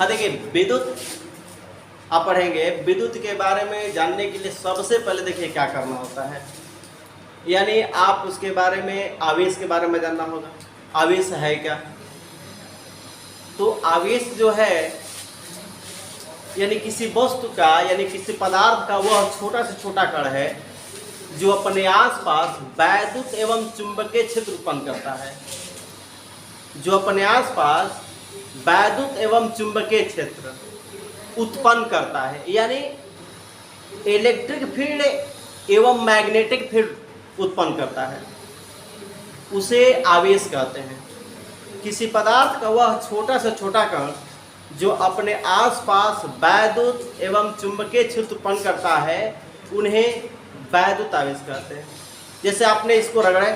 हाँ देखिए, विद्युत आप पढ़ेंगे, विद्युत के बारे में जानने के लिए सबसे पहले देखिए क्या करना होता है, यानी आप उसके बारे में आवेश के बारे में जानना होगा। आवेश है क्या? तो आवेश जो है यानी किसी वस्तु का यानी किसी पदार्थ का वह छोटा से छोटा कण है जो अपने आसपास वैद्युत एवं चुंबकीय क्षेत्र उत्पन्न करता है, जो अपने आसपास वैद्युत एवं चुंबकीय क्षेत्र उत्पन्न करता है, यानी इलेक्ट्रिक फील्ड एवं मैग्नेटिक फील्ड उत्पन्न करता है, उसे आवेश कहते हैं। किसी पदार्थ का वह छोटा से छोटा कण जो अपने आसपास वैद्युत एवं चुंबकीय क्षेत्र उत्पन्न करता है, उन्हें वैद्युत आवेश कहते हैं। जैसे आपने इसको रगड़ा,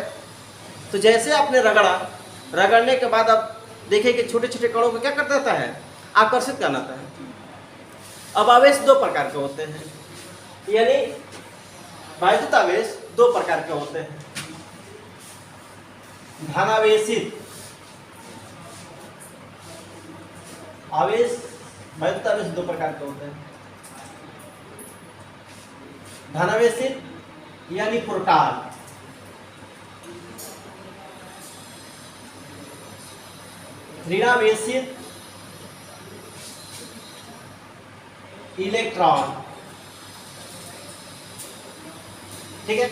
तो जैसे आपने रगड़ने के बाद आप देखिए कि छोटे छोटे कणों को क्या कर देता है, आकर्षित करना है। अब आवेश दो प्रकार के होते हैं, यानी वैद्युत आवेश दो प्रकार के होते हैं। धनावेशित आवेश, वैद्युत आवेश दो प्रकार के होते हैं। धनावेशित यानी प्रोटॉन, ऋणावेशित इलेक्ट्रॉन। ठीक है,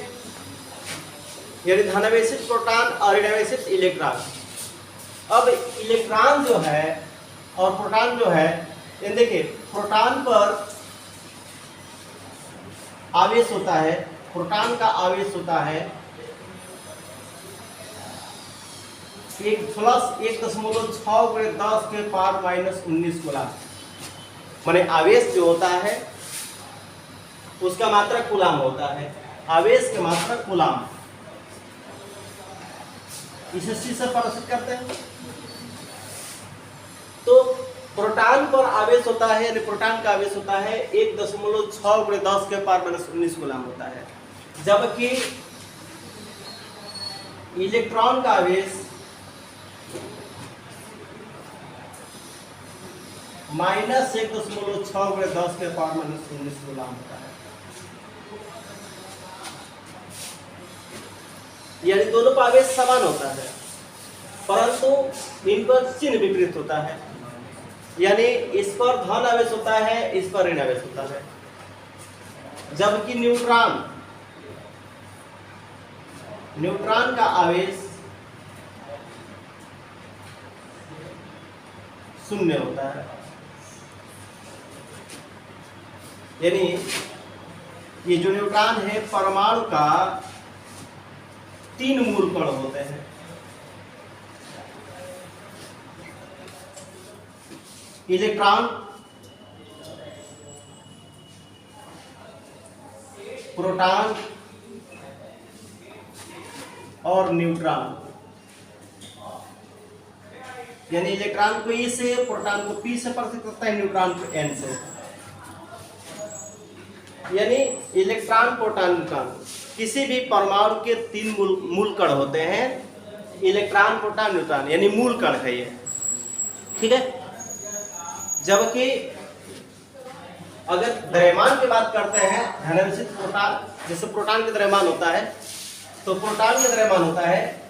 यानी धनावेशित प्रोटॉन और ऋणावेशित इलेक्ट्रॉन। अब इलेक्ट्रॉन जो है और प्रोटॉन जो है, ये देखिए प्रोटॉन पर आवेश होता है, प्रोटॉन का आवेश होता है 1+1.6×10⁻⁻19 कूलाम। माने आवेश जो होता है उसका मात्रा कूलाम होता है, आवेश की मात्रा कूलाम। इसे C से प्रदर्शित करते हैं। तो प्रोटॉन पर आवेश होता है, यानी प्रोटॉन का आवेश होता है 1.6×10⁻⁻19 कूलाम होता है, जबकि इलेक्ट्रॉन का आवेश -1.6×10⁻⁻19 कूलाम होता है। यानी दोनों का आवेश समान होता है, परंतु इन पर चिन्ह विपरीत होता है। यानी इस पर धन आवेश होता है, इस पर ऋण आवेश होता है, जबकि न्यूट्रॉन का आवेश 0 होता है। यानी ये जो न्यूट्रॉन है, परमाणु का 3 मूल कण होते हैं। इलेक्ट्रॉन, प्रोटॉन और न्यूट्रॉन। यानी इलेक्ट्रॉन को E से, प्रोटॉन को P से प्रदर्शित करता है, न्यूट्रॉन को N से। यानी इलेक्ट्रॉन, प्रोटॉन, न्यूट्रॉन किसी भी परमाणु के 3 मूल कण होते हैं। इलेक्ट्रॉन, प्रोटॉन, न्यूट्रॉन यानी मूल कण है ये। ठीक है, जबकि अगर द्रव्यमान की बात करते हैं, धनावेशित प्रोटॉन, जैसे प्रोटॉन का द्रव्यमान होता है, तो प्रोटॉन का द्रव्यमान होता है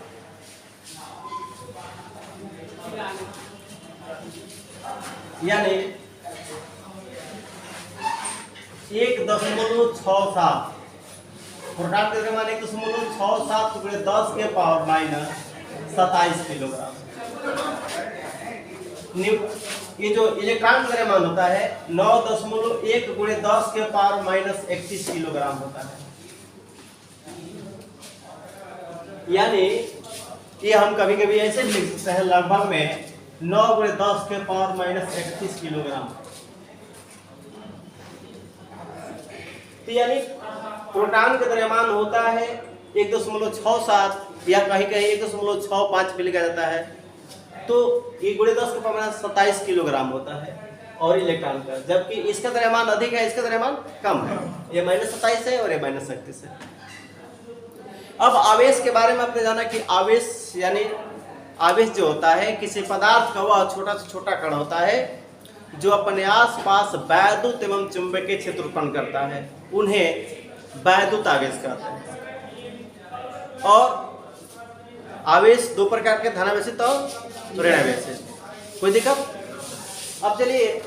यानी 1.67। प्रोटॉन का द्रव्यमान 1.67×10⁻⁻27 किलोग्राम। ये जो इलेक्ट्रॉन का द्रव्यमान होता है 9.1×10⁻⁻31 किलोग्राम होता है। यानी ये हम कभी कभी ऐसे भी लिख सकते हैं, लगभग में 9×10⁻⁻31 किलोग्राम। तो यानी प्रोटॉन का द्रव्यमान होता है 1.67 या कहीं कहीं 1.65 भी लिखा जाता है, तो ये ×10⁻⁻27 किलोग्राम होता है। और इलेक्ट्रॉन का, जबकि इसका द्रव्यमान अधिक है, इसका द्रव्यमान कम है, ये -27 है और ये -31 है। अब आवेश के बारे में आपने जाना कि आवेश यानी आवेश जो होता है किसी पदार्थ का वह छोटा से छोटा कण होता है जो अपने आसपास वैद्युत एवं चुंबकीय क्षेत्र उत्पन्न करता है उन्हें वैद्युत आवेश कहते हैं। और आवेश दो प्रकार के, धनावेशित और ऋणावेशित। कोई दिक्कत? अब चलिए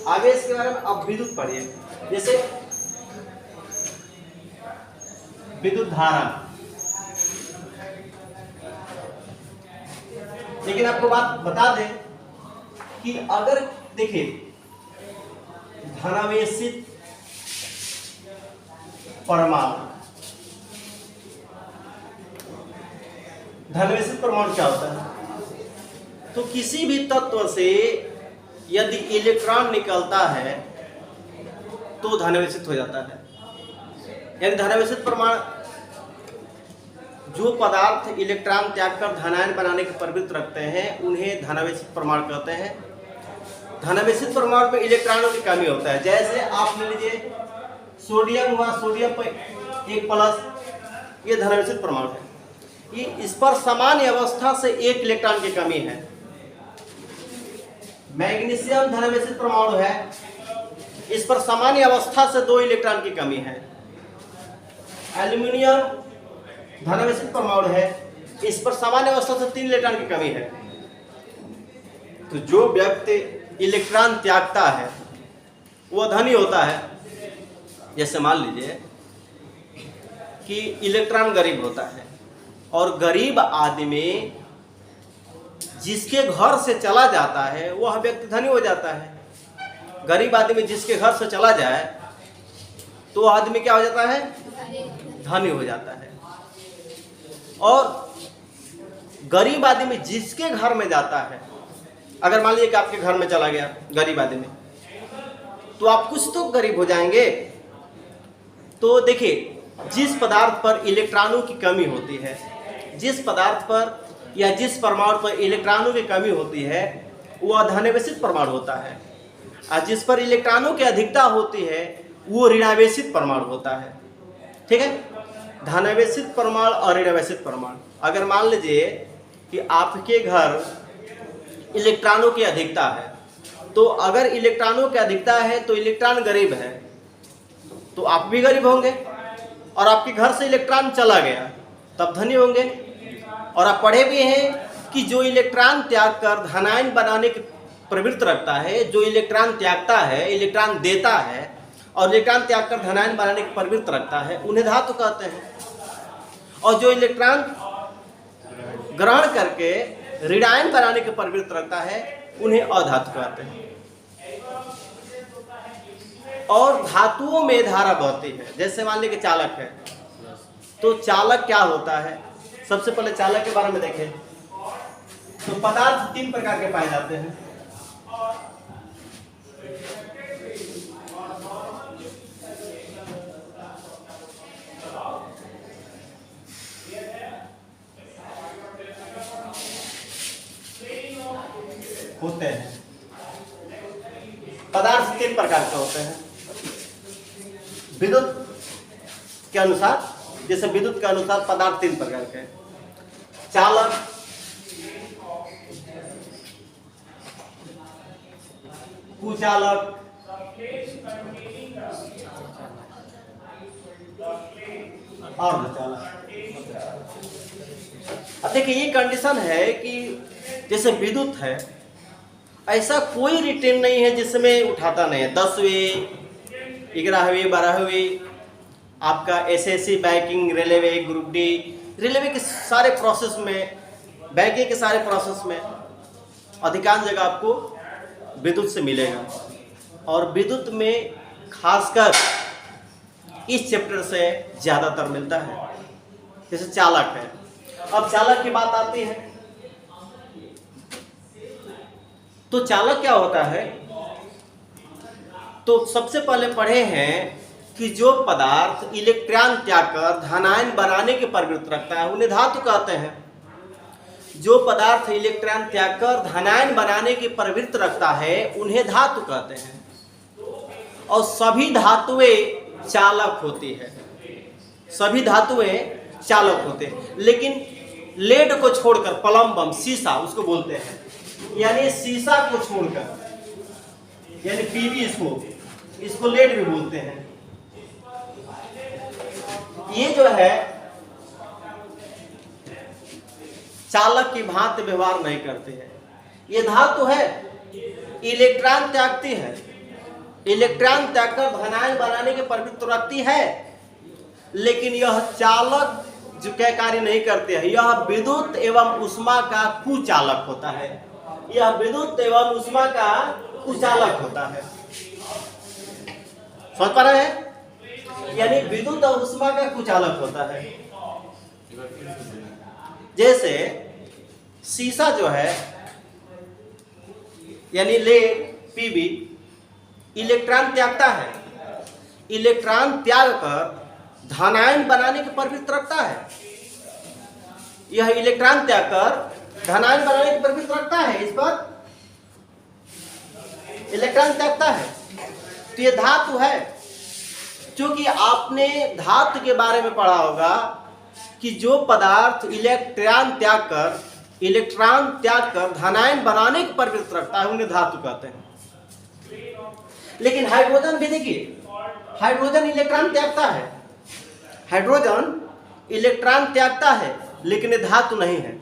आवेश के बारे में अब विद्युत पढ़िए। जैसे विद्युत धारा, लेकिन आपको बात बता दें कि अगर देखिए धनावेशित परमाणु, धनावेशित परमाणु क्या होता है? तो किसी भी तत्व से यदि इलेक्ट्रॉन निकलता है तो धनावेशित हो जाता है। यानी धनावेशित परमाणु, जो पदार्थ इलेक्ट्रॉन त्याग कर धनायन बनाने की प्रवृत्ति रखते हैं उन्हें धनावेशित परमाणु कहते हैं। धनावेशित परमाणु में इलेक्ट्रॉनों की कमी होता है। जैसे आप ले लीजिए सोडियम हुआ, सोडियम पर 1+, ये धनावेशित परमाणु है। ये इस पर सामान्य अवस्था से 1 इलेक्ट्रॉन की कमी है। मैग्नीशियम धनावेशित परमाणु है, इस पर सामान्य अवस्था से 2 इलेक्ट्रॉन की कमी है। एल्यूमिनियम धनावेशित परमाणु है, इस पर सामान्य अवस्था से 3 इलेक्ट्रॉन की कमी है। तो जो व्यक्ति इलेक्ट्रॉन त्यागता है वह धनी होता है। जैसे मान लीजिए कि इलेक्ट्रॉन गरीब होता है और गरीब आदमी जिसके घर से चला जाता है वह व्यक्ति धनी हो जाता है। गरीब आदमी जिसके घर से चला जाए तो वह आदमी क्या हो जाता है? धनी हो जाता है। और गरीब आदमी जिसके घर में जाता है, अगर मान लीजिए कि आपके घर में चला गया गरीब आदमी, तो आप कुछ तो गरीब हो जाएंगे। तो देखिए जिस पदार्थ पर इलेक्ट्रॉनों की कमी होती है, जिस पदार्थ पर या जिस परमाणु पर इलेक्ट्रॉनों की कमी होती है वह धनावेशित परमाणु होता है, और जिस पर इलेक्ट्रॉनों की अधिकता होती है वो ऋणावेशित परमाणु होता है। ठीक है? धनावेशित परमाणु और ऋणावेशित परमाणु। अगर मान लीजिए कि आपके घर इलेक्ट्रॉनों की अधिकता है, तो अगर इलेक्ट्रॉनों की अधिकता है तो इलेक्ट्रॉन गरीब है तो आप भी गरीब होंगे, और आपके घर से इलेक्ट्रॉन चला गया तब धनी होंगे। और आप पढ़े भी हैं कि जो इलेक्ट्रॉन त्याग कर धनायन बनाने की प्रवृत्ति रखता है, जो इलेक्ट्रॉन त्यागता है इलेक्ट्रॉन देता है, और इलेक्ट्रॉन त्याग कर धनायन बनाने की प्रवृत्ति रखता है उन्हें धातु कहते हैं। और जो इलेक्ट्रॉन ग्रहण करके ऋणायन बनाने की प्रवृत्ति रखता है उन्हें अधातु कहते हैं। और धातुओं में धारा बहती है। जैसे मान लीजिए कि चालक है, तो चालक क्या होता है? सबसे पहले चालक के बारे में देखें तो पदार्थ 3 प्रकार के पाए जाते हैं। होते हैं पदार्थ 3 प्रकार के होते हैं विद्युत के अनुसार। जैसे विद्युत के अनुसार पदार्थ 3 प्रकार के हैं: चालक, कुचालक और अर्धचालक। अब देखिए ये कंडीशन है कि जैसे विद्युत है, ऐसा कोई रिटेन नहीं है जिसमें उठाता नहीं है। 10वीं, 11वीं, 12वीं, आपका SSC, banking, railway, group D, railway के सारे प्रोसेस में, बैंकिंग के सारे प्रोसेस में अधिकांश जगह आपको विद्युत से मिलेगा। और विद्युत में खासकर इस चैप्टर से ज़्यादातर मिलता है। जैसे चालक है, अब चालक की बात आती है तो चालक क्या होता है? तो सबसे पहले पढ़े हैं कि जो पदार्थ इलेक्ट्रॉन त्याग कर धनायन बनाने की प्रवृत्ति रखता है उन्हें धातु कहते हैं। जो पदार्थ इलेक्ट्रॉन त्याग कर धनायन बनाने की प्रवृत्ति रखता है उन्हें धातु कहते हैं। और सभी धातुएं चालक होती है, सभी धातुएं चालक होते हैं। लेकिन लेड को छोड़कर, प्लम्बम, शीशा उसको बोलते हैं, यानी शीशा को छोड़कर यानी पीवी इसको लेड भी बोलते हैं। ये जो है चालक की भांति व्यवहार नहीं करते हैं। ये धातु है, इलेक्ट्रॉन त्यागती है, इलेक्ट्रॉन त्यागकर धनायन बनाने की प्रवृत्ति रखती है, लेकिन यह चालक जो क्या कार्य नहीं करते हैं। यह विद्युत एवं ऊष्मा का कुचालक होता है, यह विद्युत एवं ऊष्मा का कुचालक होता है। समझ पा रहे हैं? यानी विद्युत और ऊष्मा का कुचालक होता है। जैसे शीशा जो है यानी लेड पीबी इलेक्ट्रॉन त्यागता है, इलेक्ट्रॉन त्याग कर धनायन बनाने की प्रवृत्ति रखता है। यह इलेक्ट्रॉन त्याग कर धनायन बनाने की प्रवृत्ति रखता है, इस पर इलेक्ट्रॉन त्यागता है। तो यह धातु है। क्योंकि आपने धातु के बारे में पढ़ा होगा कि जो पदार्थ इलेक्ट्रॉन त्याग कर धनायन बनाने की प्रवृत्ति रखता है उन्हें धातु कहते हैं। लेकिन हाइड्रोजन भी देखिए, हाइड्रोजन इलेक्ट्रॉन त्यागता है, हाइड्रोजन इलेक्ट्रॉन त्यागता है लेकिन ये धातु नहीं है।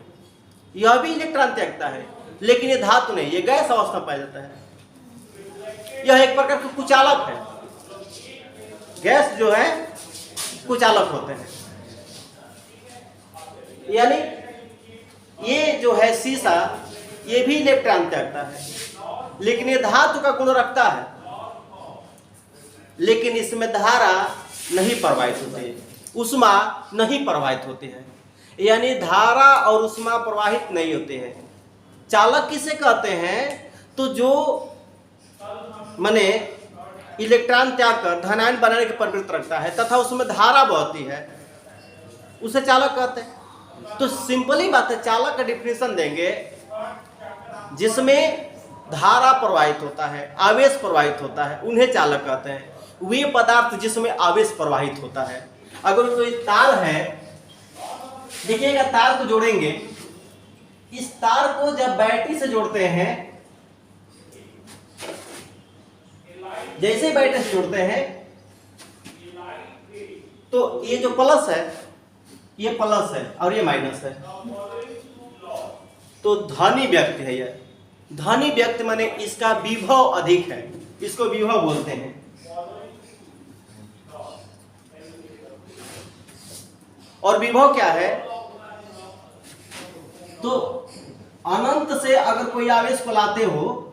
यह भी इलेक्ट्रॉन त्यागता है लेकिन ये धातु नहीं, ये गैस अवस्था पाया जाता है। यह एक प्रकार का कुचालक है। गैस जो है कुचालक होते हैं। यानी ये जो है शीशा, ये भी इलेक्ट्रॉन त्यागता है लेकिन ये धातु का गुण रखता है, लेकिन इसमें धारा नहीं प्रवाहित होती है, ऊष्मा नहीं प्रवाहित होती है। यानी धारा और ऊष्मा प्रवाहित नहीं होते हैं। चालक किसे कहते हैं? तो जो माने इलेक्ट्रॉन त्याग कर धनायन बनाने की प्रवृत्ति रखता है तथा उसमें धारा बहती है, उसे चालक कहते हैं। तो सिंपली बात है, चालक का डिफिनेशन देंगे जिसमें धारा प्रवाहित होता है, आवेश प्रवाहित होता है, उन्हें चालक कहते हैं। वे पदार्थ जिसमें आवेश प्रवाहित होता है। अगर कोई तार है, देखिएगा तार को जोड़ेंगे, इस तार को जब बैटरी से जोड़ते हैं, जैसे बैटरी से जोड़ते हैं तो ये जो प्लस है, ये प्लस है और ये माइनस है, तो धनी व्यक्ति है। यह धनी व्यक्ति माने इसका विभव अधिक है, इसको विभव बोलते हैं। और विभव क्या है? तो अनंत से अगर कोई आवेश को लाते हो,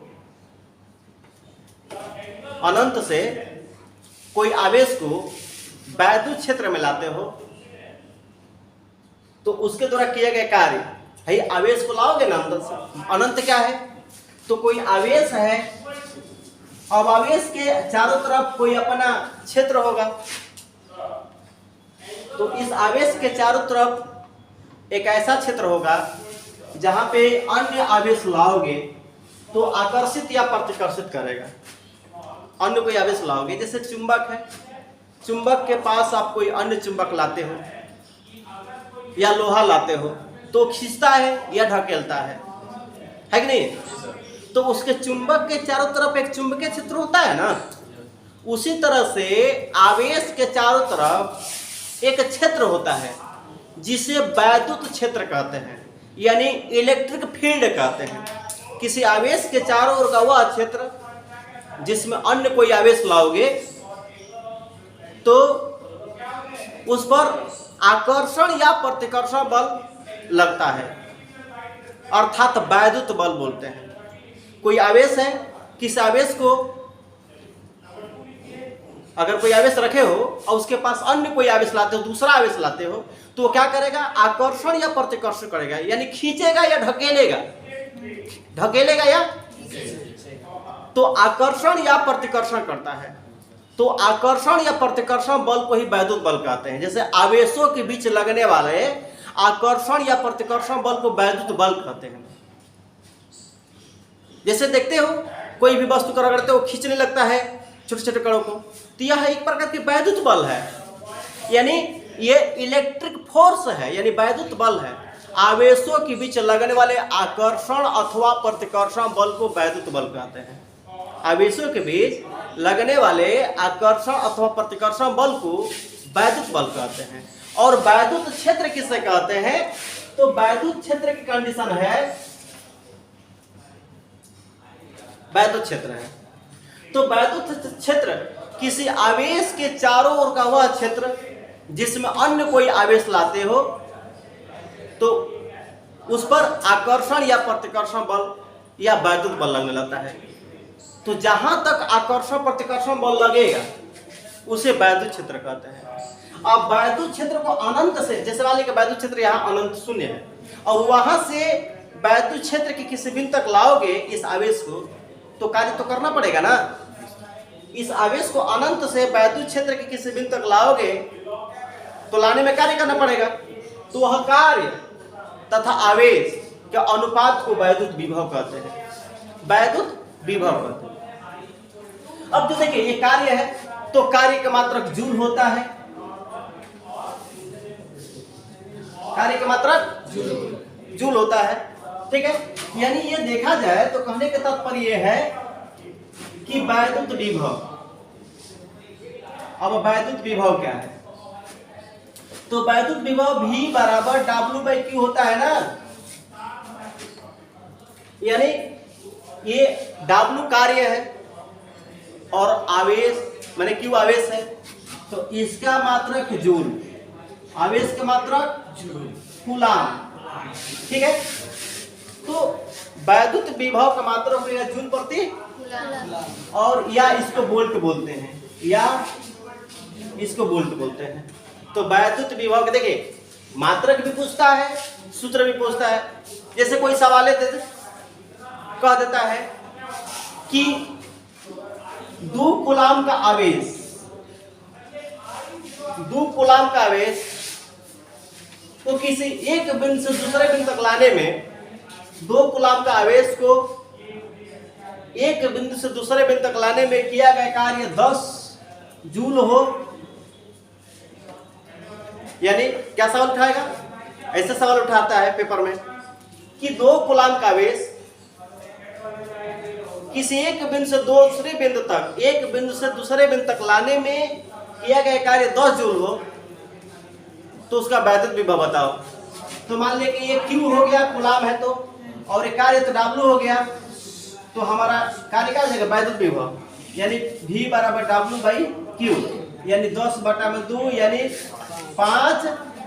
अनंत से कोई आवेश को वैद्युत क्षेत्र में लाते हो तो उसके द्वारा किया गया कार्य है, आवेश को लाओगे ना अनंत से। अनंत क्या है? तो कोई आवेश है, अब आवेश के चारों तरफ कोई अपना क्षेत्र होगा, तो इस आवेश के चारों तरफ एक ऐसा क्षेत्र होगा जहां पे अन्य आवेश लाओगे तो आकर्षित या प्रतिकर्षित करेगा। अन्य कोई आवेश लाओगे, जैसे चुंबक है, चुंबक के पास आप कोई अन्य चुंबक लाते हो या लोहा लाते हो तो खींचता है या ढकेलता है कि नहीं? तो उसके चुंबक के चारों तरफ एक चुंबकीय क्षेत्र होता है ना। उसी तरह से आवेश के चारों तरफ एक क्षेत्र होता है जिसे वैद्युत क्षेत्र कहते हैं, यानी इलेक्ट्रिक फील्ड कहते हैं। किसी आवेश के चारों ओर का वह क्षेत्र जिसमें अन्य कोई आवेश लाओगे तो उस पर आकर्षण या प्रतिकर्षण बल लगता है, अर्थात वैद्युत बल बोलते हैं। कोई आवेश है, किस आवेश को अगर कोई आवेश रखे हो और उसके पास अन्य कोई आवेश लाते हो, दूसरा आवेश लाते हो, तो वो क्या करेगा? आकर्षण या प्रतिकर्षण करेगा, यानी खींचेगा या ढकेलेगा। ढकेलेगा या तो आकर्षण या प्रतिकर्षण करता है। तो आकर्षण या प्रतिकर्षण बल को ही वैद्युत बल कहते हैं। जैसे आवेशों के बीच लगने वाले आकर्षण या प्रतिकर्षण बल को वैद्युत बल कहते हैं। जैसे देखते हो कोई भी वस्तु को रगड़ते हो खींचने लगता है छोटे छोटे कणों को, तो यह एक प्रकार की वैद्युत बल है, यानी ये इलेक्ट्रिक फोर्स है, यानी वैद्युत बल है। आवेशों के बीच लगने वाले आकर्षण अथवा प्रतिकर्षण बल को वैद्युत बल कहते हैं। आवेशों के बीच लगने वाले आकर्षण अथवा प्रतिकर्षण बल को वैद्युत बल कहते हैं। और वैद्युत क्षेत्र किसे कहते हैं? तो वैद्युत क्षेत्र की कंडीशन है, वैद्युत क्षेत्र है तो वैद्युत क्षेत्र किसी आवेश के चारों ओर का वह क्षेत्र जिसमें अन्य कोई आवेश लाते हो तो उस पर आकर्षण या प्रतिकर्षण बल या वैद्युत बल लगने लगता है। तो जहां तक आकर्षण प्रतिकर्षण बल लगेगा उसे वैद्युत क्षेत्र कहते हैं। अब वैद्युत क्षेत्र को अनंत से, जैसे वाले का वैद्युत क्षेत्र यहाँ अनंत शून्य है, और वहां से वैद्युत क्षेत्र के किसी बिंदु तक लाओगे इस आवेश को तो कार्य तो करना पड़ेगा ना। इस आवेश को अनंत से वैद्युत क्षेत्र के किसी बिंदु तक लाओगे तो लाने में कार्य करना पड़ेगा। तो वह कार्य तथा आवेश के अनुपात को वैद्युत विभव कहते हैं, वैद्युत विभव कहते हैं। अब जो देखिए ये कार्य है तो कार्य का मात्रक जूल होता है, कार्य का मात्रक जूल होता है, ठीक है। यानी ये देखा जाए तो कहने का तात्पर्य ये है कि वैद्युत विभव, अब वैद्युत विभव क्या है? तो वैद्युत विभव V बराबर W/Q होता है ना। यानी ये W कार्य है और आवेश माने Q आवेश है, तो इसका मात्रक जूल, आवेश का मात्रक कूलाम, ठीक है। तो वैद्युत विभव का मात्रक होगा जूल प्रति कूलाम, और या इसको वोल्ट बोलते हैं, या इसको वोल्ट बोलते हैं। तो वैद्युत विभव के देखिए मात्रक भी पूछता है, सूत्र भी पूछता है। जैसे कोई सवाल कह देता है कि 2 कूलाम का आवेश, 2 कूलाम का आवेश तो किसी एक बिंदु से दूसरे बिंदु तक लाने में 2 कूलाम का आवेश को एक बिंदु से दूसरे बिंदु तक लाने में किया गया कार्य 10 जूल हो। यानी क्या सवाल उठाएगा? ऐसे सवाल उठाता है पेपर में कि 2 कूलाम का आवेश किसी एक बिंदु से दूसरे बिंदु तक, एक बिंदु से दूसरे बिंदु तक लाने में किया गया कार्य 10 जूल हो तो उसका वैद्युत विभव बताओ। तो मान लिया कि ये Q हो गया, कूलाम है तो, और ये कार्य तो W हो गया, तो हमारा कार्य क्या हो जाएगा? वैद्युत विभव। यानी V बराबर W/Q, यानी 10/2 यानी 5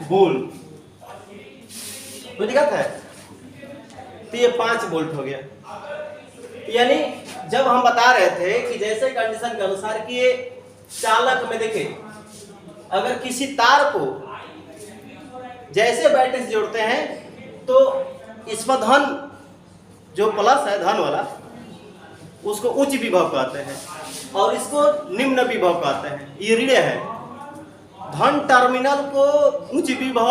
वोल्ट। कोई दिक्कत है? तो ये 5 वोल्ट हो गया। यानी जब हम बता रहे थे कि जैसे कंडीशन के अनुसार कि ये चालक में देखें, अगर किसी तार को जैसे बैटरी से जोड़ते हैं तो इसमें धन जो प्लस है, धन वाला, उसको उच्च विभव कहते हैं और इसको निम्न विभव कहते हैं। ये ऋण है, धन टर्मिनल को उच्च विभव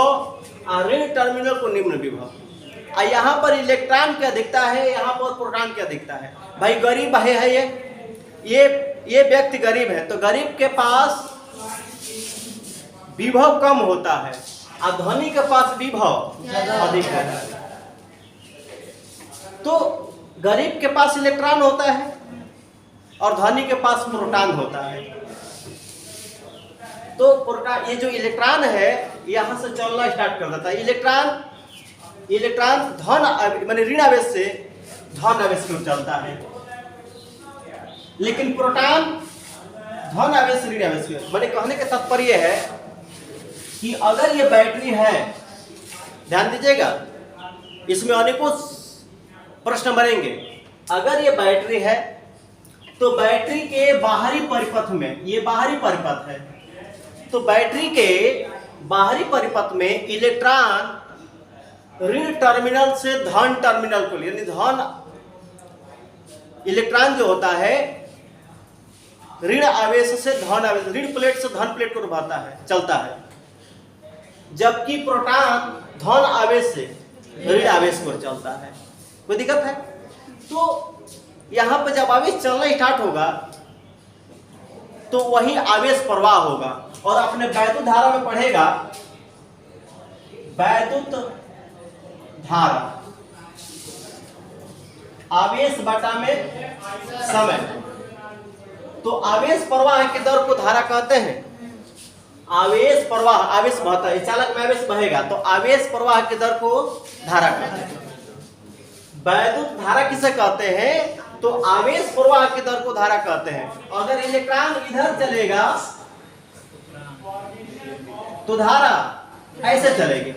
और ऋण टर्मिनल को निम्न विभव। और यहाँ पर इलेक्ट्रॉन क्या दिखता है, यहाँ पर प्रोटॉन क्या दिखता है? भाई गरीब है ये व्यक्ति गरीब है तो गरीब के पास विभव कम होता है और धनी के पास विभव अधिक है। तो गरीब के पास इलेक्ट्रॉन होता है और धनी के पास प्रोटॉन होता है। तो प्रोटॉन, ये जो इलेक्ट्रॉन है यहां से चलना स्टार्ट कर देता है। इलेक्ट्रॉन धन माने ऋण आवेश से धन आवेश की ओर चलता है, लेकिन प्रोटॉन धन आवेश से ऋण आवेश की ओर। माने कहने का तात्पर्य है कि अगर ये बैटरी है, ध्यान दीजिएगा, इसमें अनेकों प्रश्न बनेंगे। अगर ये बैटरी है तो बैटरी के बाहरी परिपथ में, ये बाहरी परिपथ है, तो बैटरी के बाहरी परिपथ में इलेक्ट्रॉन ऋण टर्मिनल से धन टर्मिनल को, यानी धन इलेक्ट्रॉन जो होता है ऋण आवेश से धन आवेश, ऋण प्लेट से धन प्लेट को उठाता है, चलता है, जबकि प्रोटॉन धन आवेश से ऋण आवेश को चलता है। कोई दिक्कत है? तो यहां पर जब आवेश चलना स्टार्ट होगा तो वही आवेश प्रवाह होगा और अपने वैद्युत धारा में पढ़ेगा वैद्युत धारा आवेश बटा में समय। तो आवेश प्रवाह की दर को धारा कहते हैं। आवेश प्रवाह, आवेश बहता है, चालक में आवेश बहेगा तो आवेश प्रवाह की दर को धारा कहते हैं। वैद्युत धारा किसे कहते हैं? तो आवेश प्रवाह की दर को धारा कहते हैं। अगर इलेक्ट्रॉन इधर चलेगा तो धारा ऐसे चलेगी।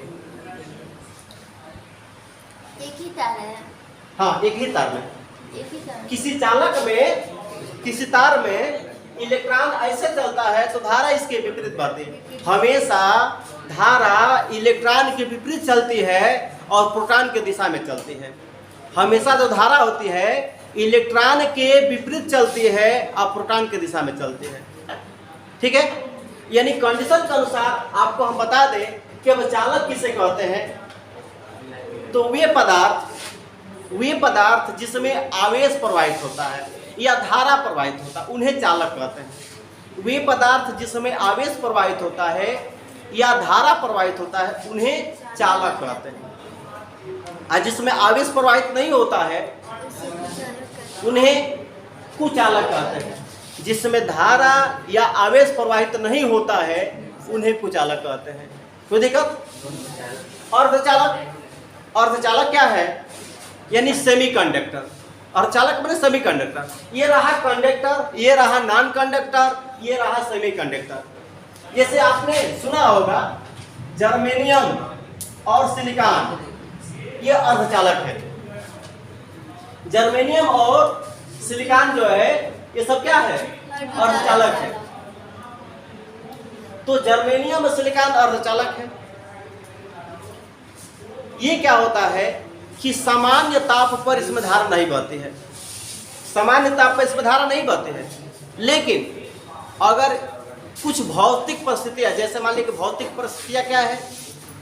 एक ही तार है। हाँ, एक ही तार में, एक ही तार। किसी चालक में, किसी तार में इलेक्ट्रॉन ऐसे चलता है तो धारा इसके विपरीत बहती है। हमेशा धारा इलेक्ट्रॉन के विपरीत चलती है और प्रोटॉन की दिशा में चलती है। हमेशा जो धारा होती है इलेक्ट्रॉन के विपरीत चलती है और प्रोटॉन की दिशा में चलती है। ठीक है, यानी कंडीशन के अनुसार आपको हम बता दें कि अब चालक किसे कहते हैं। तो वे पदार्थ जिसमें आवेश प्रवाहित होता है या धारा प्रवाहित होता है उन्हें चालक कहते हैं। वे पदार्थ जिसमें आवेश प्रवाहित होता है या धारा प्रवाहित होता है उन्हें चालक कहते हैं। और जिसमें आवेश प्रवाहित नहीं होता है उन्हें कुचालक कहते हैं। जिसमें धारा या आवेश प्रवाहित नहीं होता है उन्हें कुचालक कहते हैं। कोई दिक्कत? अर्धचालक क्या है? यानी सेमीकंडक्टर। अर्धचालक माने सेमीकंडक्टर। ये रहा कंडक्टर, ये रहा नॉन कंडक्टर, ये रहा सेमीकंडक्टर। जैसे आपने सुना होगा जर्मेनियम और सिलिकॉन, ये अर्धचालक है। जर्मेनियम और सिलिकॉन जो है ये सब क्या है? अर्धचालक है। तो जर्मेनियम और सिलिकॉन अर्धचालक है। ये क्या होता है कि सामान्य ताप पर इसमें धारा नहीं बहती है। सामान्य ताप पर इसमें धारा नहीं बहती है, लेकिन अगर कुछ भौतिक परिस्थितियां, जैसे मान लीजिए भौतिक परिस्थितियां क्या है,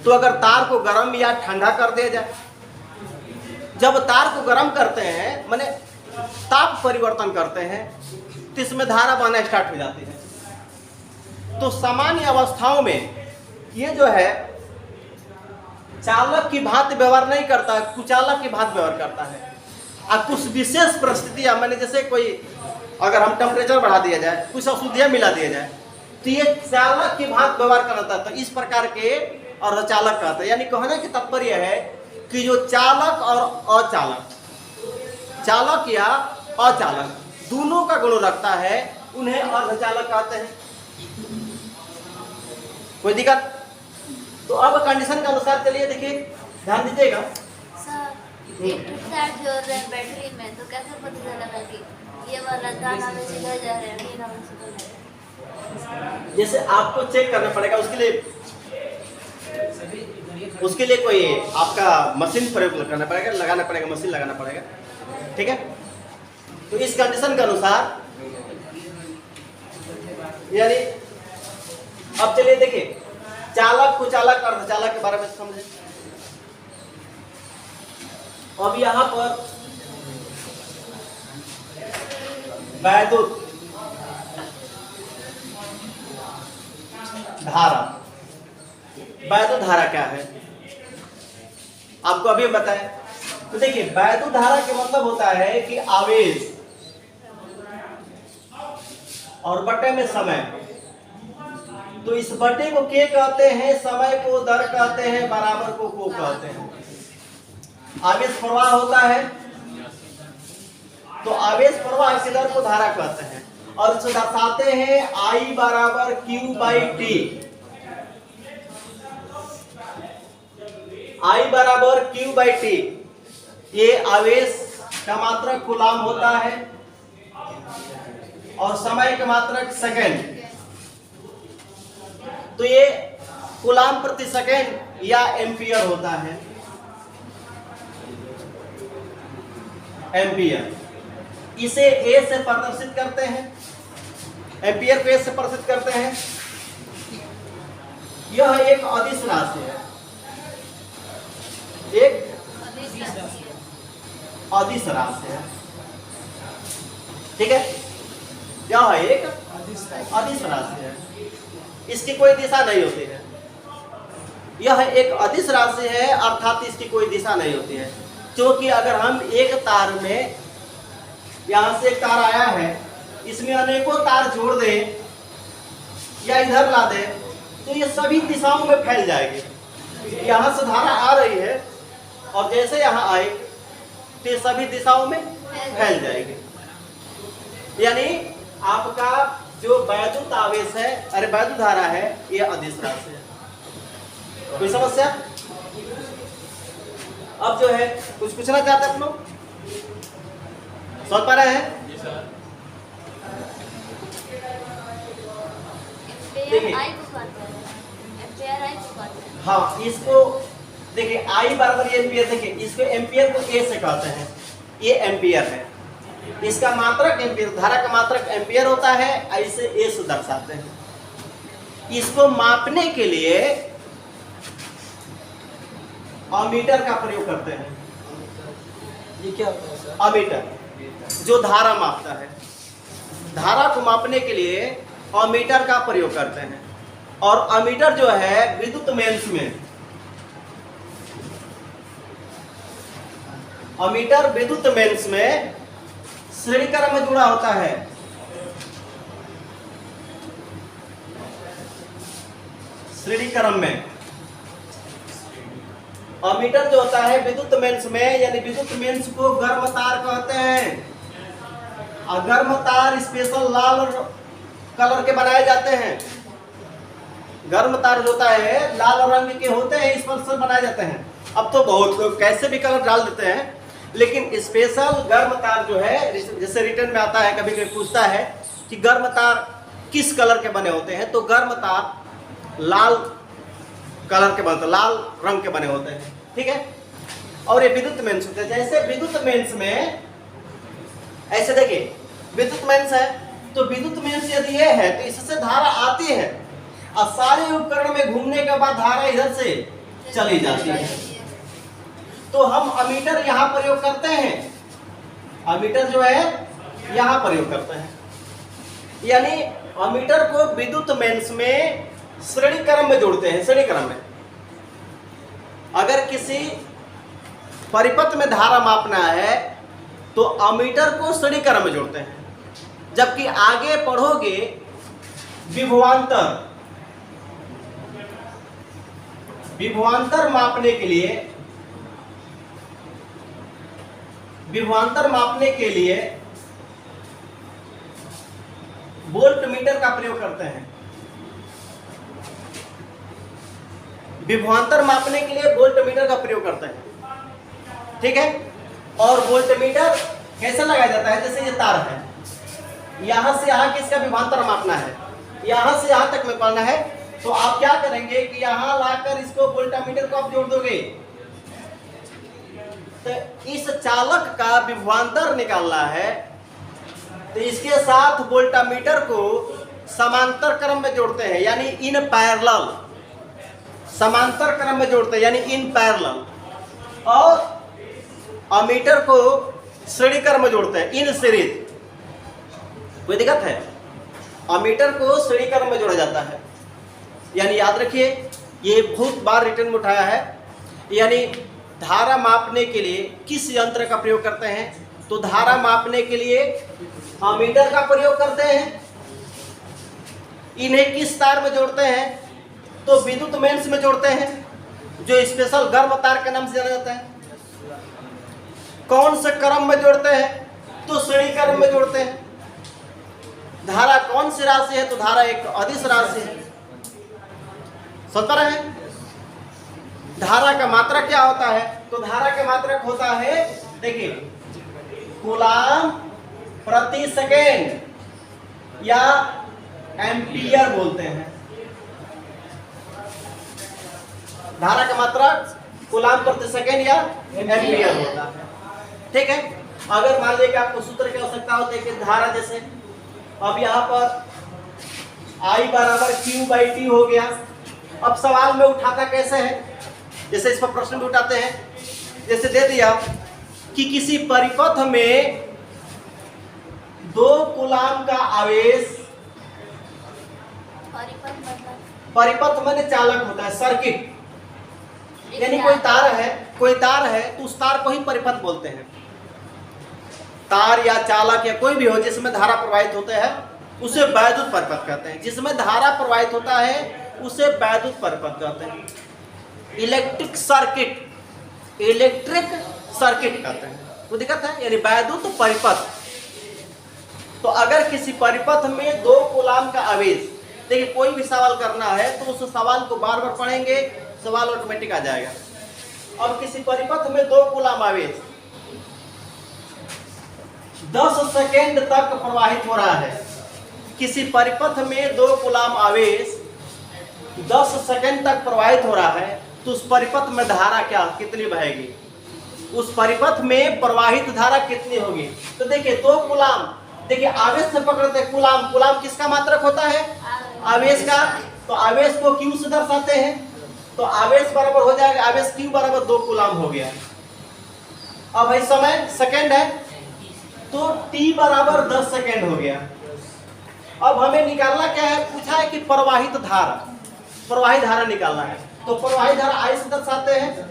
तो अगर तार को गर्म या ठंडा कर दिया जाए, जब तार को गर्म करते हैं माने ताप परिवर्तन करते हैं तो इसमें धारा बहना स्टार्ट हो जाती है। तो सामान्य अवस्थाओं में ये जो है चालक की भांति व्यवहार नहीं करता, कुचालक की भांति व्यवहार करता है। और कुछ विशेष परिस्थितियां माने जैसे कोई अगर हम टेम्परेचर बढ़ा दिया जाए, कुछ अशुद्धियां मिला दिया जाए तो ये चालक की भांति व्यवहार करता है। तो इस प्रकार के अर्धचालक कहते हैं। यानी कहने की तात्पर्य है कि जो चालक और अचालक, चालक या अचालक दोनों का गुण रखता है उन्हें अर्धचालक कहते हैं। कोई दिक्कत? तो अब कंडीशन के अनुसार चलिए देखिए, ध्यान दीजिएगा। सर एक चार्ज हो रहा है बैटरी में, तो कैसे पता चलेगा कि ये वाला दाना में से इधर जा रहा है, ये नाम से इधर जा रहा है? जैसे आपको चेक करना पड़ेगा, उसके लिए कोई आपका मशीन प्रयोग करना पड़ेगा, लगाना पड़ेगा, मशीन लगाना पड़ेगा। ठीक है, तो इस कंडीशन के अनुसार यानी अब चलिए देखिए चालक, कुचालक, अर्धचालक के बारे में समझे। अब यहां पर वैद्युत धारा, वैद्युत धारा क्या है आपको अभी बताएं। तो देखिए वैद्युत धारा के मतलब होता है कि आवेश और बटे में समय। तो इस बटे को के कहते हैं, समय को दर कहते हैं, बराबर को कहते हैं। आवेश प्रवाह होता है तो आवेश प्रवाह की दर को धारा कहते हैं और इसे दर्शाते हैं I बराबर Q/T। I बराबर Q/T। ये आवेश का मात्रक कूलाम होता है और समय का मात्रक सेकेंड। तो ये कूलाम प्रति सेकेंड या एम्पियर होता है। एम्पियर इसे ए से प्रदर्शित करते हैं, एम्पियर को ए से प्रदर्शित करते हैं। यह एक अदिश राशि है, एक अदिश राशि है। ठीक है, यह एक अदिश राशि है, इसकी कोई दिशा नहीं होती है। यह एक अदिश राशि है अर्थात इसकी कोई दिशा नहीं होती है। क्योंकि अगर हम एक तार में, यहां से एक तार आया है, इसमें अनेकों तार जोड़ दे या इधर ला दे तो ये सभी दिशाओं में फैल जाएगी। यहाँ से धारा आ रही है और जैसे यहाँ आए तो ये सभी दिशाओं में फैल जाएगी। यानी आपका जो वैद्युत आवेश है, अरे वैद्युत धारा है, ये अदिश राशि है। कोई समस्या? अब जो है कुछ पूछना चाहते हैं आप लोग? समझ पा रहे हैं? देखिए हाँ, इसको देखिए आई बराबर एम्पियर। देखिए इसको एम्पियर को ए से कहते हैं, ये एम्पियर है। इसका मात्रक एम्पियर, धारा का मात्रक एम्पियर होता है, ऐसे ए से दर्शाते हैं। इसको मापने के लिए अमीटर का प्रयोग करते हैं। ये क्या होता है सर? अमीटर जो धारा मापता है, धारा को मापने के लिए अमीटर का प्रयोग करते हैं। और अमीटर जो है विद्युत मेंस में, अमीटर विद्युत मेंस में श्रेणी क्रम में जुड़ा होता है। श्रेणी क्रम में अमीटर जो होता है विद्युत मेंस में, यानी विद्युत मेंस को गर्म तार कहते हैं। और गर्म तार स्पेशल लाल कलर के बनाए जाते हैं। गर्म तार जो होता है लाल रंग के होते हैं, इस पर से बनाए जाते हैं। अब तो बहुत लोग कैसे भी कलर डाल देते हैं, लेकिन स्पेशल गर्म तार जो है, जैसे रिटर्न में आता है, कभी कभी पूछता है कि गर्म तार किस कलर के बने होते हैं, तो गर्म तार लाल कलर के बनते, लाल रंग के बने होते हैं। ठीक है। और ये विद्युत मेंस होते हैं। जैसे विद्युत मेंस में ऐसे देखिए, विद्युत मेंस है तो विद्युत मेंस यदि ये है तो इससे धारा आती है और सारे उपकरण में घूमने के बाद धारा इधर से चली जाती है। तो हम अमीटर यहाँ प्रयोग करते हैं, अमीटर जो है यहाँ प्रयोग करते हैं। यानी अमीटर को विद्युत मेंस में श्रेणी क्रम में जोड़ते हैं। श्रेणी क्रम में अगर किसी परिपथ में धारा मापना है तो अमीटर को श्रेणी क्रम में जोड़ते हैं। जबकि आगे पढ़ोगे विभवांतर, विभवांतर मापने के लिए, विभवांतर मापने के लिए वोल्ट मीटर का प्रयोग करते हैं। विभवांतर मापने के लिए वोल्ट मीटर का प्रयोग करते हैं। ठीक है। और वोल्ट मीटर कैसे लगाया जाता है? जैसे ये तार है, यहां से यहां किसका विभवांतर मापना है, यहां से यहां तक में पाना है, तो आप क्या करेंगे कि यहां लाकर इसको वोल्टामीटर को आप जोड़ दोगे। तो इस चालक का विभवांतर निकालना है तो इसके साथ वोल्टामीटर को समांतर क्रम में जोड़ते हैं, यानी इन पैरेलल, समांतर क्रम में जोड़ते हैं, यानी इन पैरेलल। और अमीटर को श्रेणी क्रम में जोड़ते हैं, इन सीरीज। कोई दिक्कत है? अमीटर को श्रेणी क्रम में जोड़ा जाता है। यानी याद रखिए, ये बहुत बार रिटर्न में उठाया है। यानी धारा मापने के लिए किस यंत्र का प्रयोग करते हैं? तो धारा मापने के लिए अमीटर का प्रयोग करते हैं। इन्हें किस तार में जोड़ते हैं? तो विद्युत मेंस में जोड़ते हैं, जो स्पेशल गर्म तार के नाम से जाना जाता है। कौन से क्रम में जोड़ते हैं? तो श्रेणी क्रम में जोड़ते हैं। धारा कौन सी राशि है? तो धारा एक अदिश राशि है। समझ रहे हैं? धारा का मात्रक क्या होता है? तो धारा का मात्रक होता है, देखिए, कूलाम प्रति सेकेंड या एम्पियर बोलते हैं। धारा का मात्रक कूलाम प्रति सेकेंड या एम्पियर होता है। ठीक है। अगर मान लीजिए कि आपको सूत्र की आवश्यकता होती है कि धारा, जैसे अब यहाँ पर I बराबर Q/T हो गया। अब सवाल में उठाता कैसे है? जैसे इस पर प्रश्न भी उठाते हैं। जैसे दे दिया कि किसी परिपथ में 2 कूलाम का आवेश, परिपथ माने चालक होता है, सर्किट, यानी कोई तार है, कोई तार है तो उस तार को ही परिपथ बोलते हैं। तार या चालक या कोई भी हो जिसमें धारा प्रवाहित होते हैं उसे वैद्युत परिपथ कहते हैं। जिसमें धारा प्रवाहित होता है उसे वैद्युत परिपथ कहते हैं। इलेक्ट्रिक सर्किट कहते हैं, वो दिक्कत है, यानी वैद्युत परिपथ। तो अगर किसी परिपथ में 2 कूलाम का आवेश, देखिए कोई भी सवाल करना है तो उस सवाल को बार बार पढ़ेंगे, सवाल ऑटोमेटिक आ जाएगा। अब किसी परिपथ में 2 कूलाम आवेश 10 सेकेंड तक प्रवाहित हो रहा है। किसी परिपथ में 2 कूलाम आवेश 10 सेकेंड तक प्रवाहित हो रहा है तो उस परिपथ में धारा कितनी बहेगी, उस परिपथ में प्रवाहित धारा कितनी होगी। तो देखिए 2 कूलाम, देखिए आवेश से पकड़ते हैं कूलाम, कूलाम किसका मात्रक होता है, आवेश का। तो आवेश को क्यू से दर्शाते हैं, तो आवेश बराबर हो जाएगा, आवेश क्यू बराबर 2 कूलाम हो गया। अब भाई समय सेकेंड है तो t बराबर 10 सेकेंड हो गया। अब हमें निकालना क्या है, पूछा है कि प्रवाहित धारा निकालना है। तो प्रवाहित धारा I से दर्शाते हैं।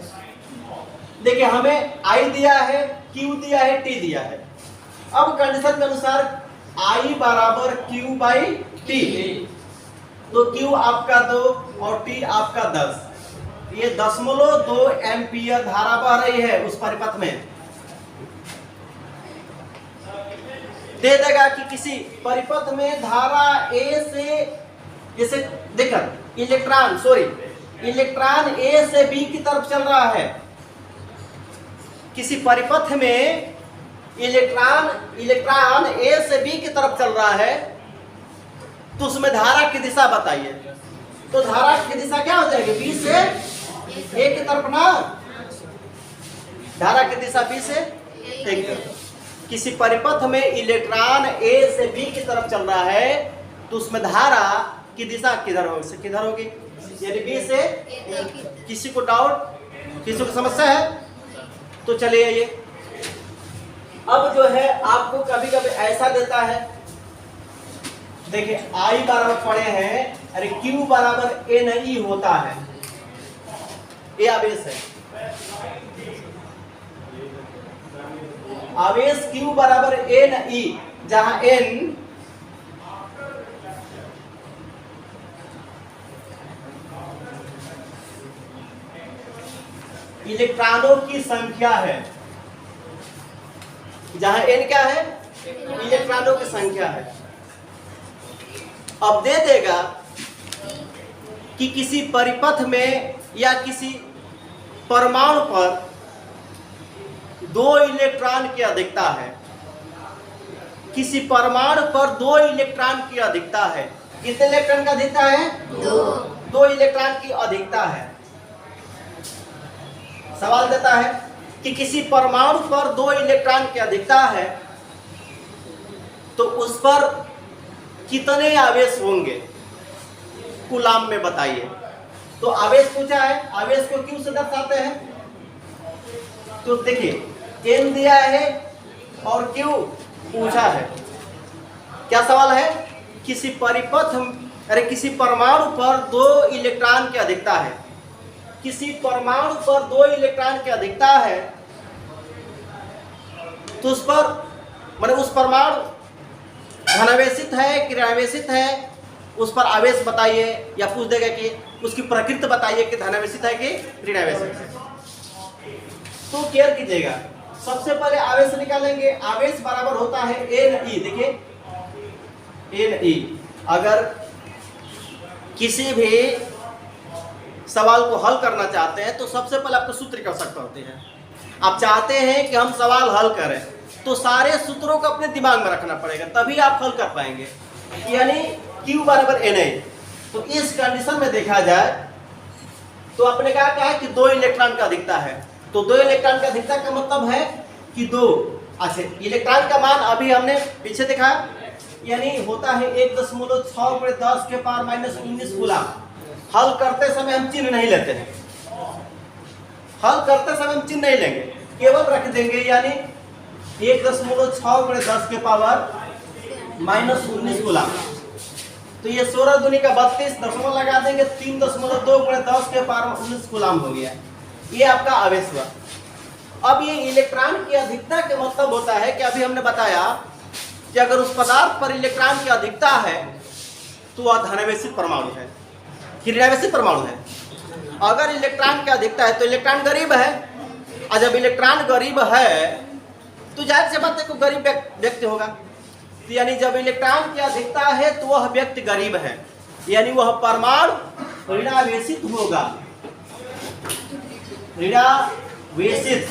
देखिए हमें I दिया है, Q दिया है, T दिया है। अब कंडीशन के अनुसार I बराबर Q बाई T, तो Q आपका 2 और T आपका 10। ये 0.2 एम्पियर धारा बह रही है उस परिपथ में। दे देगा कि किसी परिपथ में धारा A से, जैसे देखिए इलेक्ट्रॉन A से B की तरफ चल रहा है। किसी परिपथ में इलेक्ट्रॉन A से B की तरफ चल रहा है तो उसमें धारा की दिशा बताइए। तो धारा की दिशा क्या हो जाएगी, B से A की तरफ ना, धारा की दिशा B से A की तरफ। किसी परिपथ में इलेक्ट्रॉन A से B की तरफ चल रहा है तो उसमें धारा की दिशा किधर होगी, यानी B से। किसी को डाउट, किसी को समस्या है तो चलिए ये अब जो है आपको कभी कभी ऐसा देता है, देखिए I बराबर पढ़े हैं, अरे Q बराबर NE होता है, ये आवेश है। आवेश Q बराबर NE, जहां N इलेक्ट्रॉनों की संख्या है, जहां N क्या है, इलेक्ट्रॉनों की संख्या है। अब दे देगा कि किसी परिपथ में या किसी परमाणु पर 2 इलेक्ट्रॉन की अधिकता है। किसी परमाणु पर 2 इलेक्ट्रॉन की अधिकता है। कितने इलेक्ट्रॉन का अधिकता है, 2 इलेक्ट्रॉन की अधिकता है। सवाल देता है कि किसी परमाणु पर 2 इलेक्ट्रॉन की अधिकता है तो उस पर कितने आवेश होंगे, कूलाम में बताइए। तो आवेश पूछा है, आवेश को क्यों से दर्शाते हैं, तो देखिए N दिया है और Q पूछा है। क्या सवाल है, किसी किसी परमाणु पर 2 इलेक्ट्रॉन की अधिकता है। किसी परमाणु पर 2 इलेक्ट्रॉन की अधिकता है तो उस पर उस परमाणु धनावेशित है कि ऋणावेशित है, उस पर आवेश बताइए, या पूछ देगा कि उसकी प्रकृति बताइए कि धनावेशित है कि ऋणावेशित है। तो केयर कीजिएगा, सबसे पहले आवेश निकालेंगे। आवेश बराबर होता है NE, देखिए NE। अगर किसी भी सवाल को हल करना चाहते हैं तो सबसे पहले आपको सूत्र की आवश्यकता होती है। आप चाहते हैं कि हम सवाल हल करें तो सारे सूत्रों को अपने दिमाग में रखना पड़ेगा, तभी आप हल कर पाएंगे। यानी Q बराबर Na। तो इस कंडीशन में देखा जाए तो आपने कहा क्या है कि 2 इलेक्ट्रॉन का अधिकता है। तो 2 इलेक्ट्रॉन का अधिकता का मतलब है कि 2, अच्छा इलेक्ट्रॉन का मान अभी हमने पीछे देखा, यानी होता है 1.6×10⁻⁻19 कूलाम। हल करते समय हम चिन्ह नहीं लेते हैं, हल करते समय हम चिन्ह नहीं लेंगे, केवल रख देंगे, यानी 1.6×10⁻⁻19 कूलाम। तो ये 16 दूनी का 32 दशमलव लगा देंगे, 3.2 × 10⁻⁻19 कूलाम हो गया। ये आपका आवेश हुआ। अब ये इलेक्ट्रॉन की अधिकता का मतलब होता है कि अभी हमने बताया कि अगर उस पदार्थ पर इलेक्ट्रॉन की अधिकता है तो वह धनावेशित परमाणु है कि ऋणावेशित परमाणु है। अगर इलेक्ट्रॉन की अधिकता है तो इलेक्ट्रॉन गरीब है, और जब इलेक्ट्रॉन गरीब है तो जाहिर सी बात है को गरीब व्यक्ति होगा। तो यानी जब इलेक्ट्रॉन की अधिकता है तो वह व्यक्ति गरीब है, यानी वह परमाणु ऋणावेशित होगा, ऋणावेशित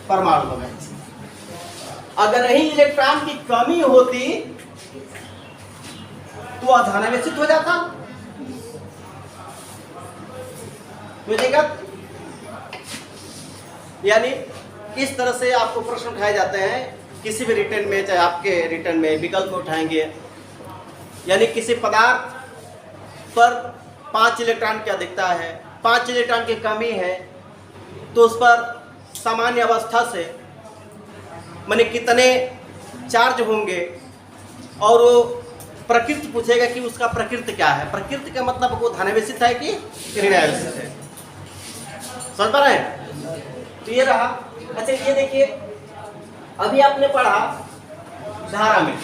परमाणु होगा। अगर ही इलेक्ट्रॉन की कमी होती तो वह धनावेशित हो जाता। बुझेगा? यानी इस तरह से आपको प्रश्न उठाए जाते हैं किसी भी रिटर्न में, चाहे आपके रिटर्न में विकल्प उठाएंगे, यानी किसी पदार्थ पर 5 इलेक्ट्रॉन की अधिकता है, 5 इलेक्ट्रॉन की कमी है, तो उस पर सामान्य अवस्था से माने कितने चार्ज होंगे, और वो प्रकृति पूछेगा कि उसका प्रकृति क्या है। प्रकृति का मतलब वो धनावेशित है कि ऋणावेशित है। समझ पा रहे हैं? तो ये रहा। अच्छा ये देखिए, अभी आपने पढ़ा धारा में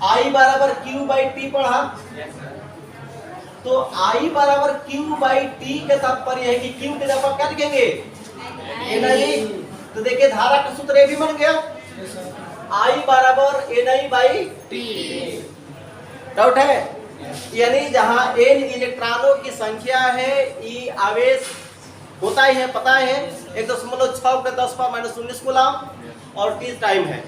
I बराबर Q/T पढ़ा, तो I बराबर Q/T का तात्पर्य है कि Q के जगह क्या लिखेंगे? एनआई। तो देखिए धारा का सूत्र ये भी बन गया, I बराबर NI/T। डाउट है? यानी जहां N इलेक्ट्रॉनों की संख्या है, E आवेश होता ही है, पता है 1.6 × 10⁻⁻19 कूलम, और T टाइम है।